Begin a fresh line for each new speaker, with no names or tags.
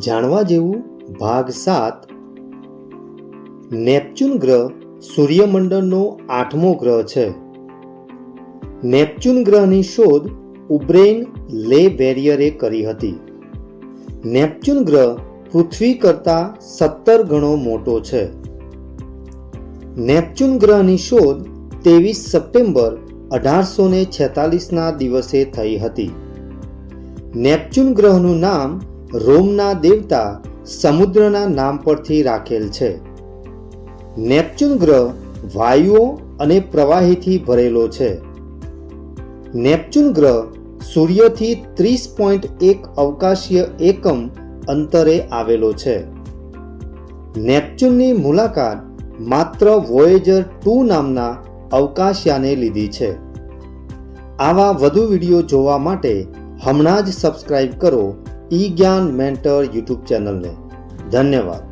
જાણવા જેવું ભાગ 7 નેપચ્યુન ગ્રહ સૂર્યમંડળનો 8મો ગ્રહ છે. નેપચ્યુન ગ્રહની શોધ ઉબ્રેઇન લે વેરિયરે કરી હતી. નેપચ્યુન ગ્રહ પૃથ્વી કરતાં 17 ગણો મોટો છે. નેપચ્યુન ગ્રહની શોધ 23 સપ્ટેમ્બર 1846ના દિવસે થઈ હતી. નેપચ્યુન ગ્રહનું નામ રોમના દેવતા સમુદ્રના નામ પરથી રાખેલ છે. નેપચ્યુન ગ્રહ વાયુઓ અને પ્રવાહીથી ભરેલો છે. નેપચ્યુન ગ્રહ સૂર્યથી 30.1 અવકાશીય એકમ અંતરે આવેલો છે. નેપચ્યુનની મુલાકાત માત્ર વોયેજર 2 નામના અવકાશયાને લીધી છે. આવા વધુ વિડીયો જોવા માટે હમણાં જ સબસ્ક્રાઇબ કરો ઈ જ્ઞાન મેન્ટર યુટ્યુબ ચેનલને. ધન્યવાદ.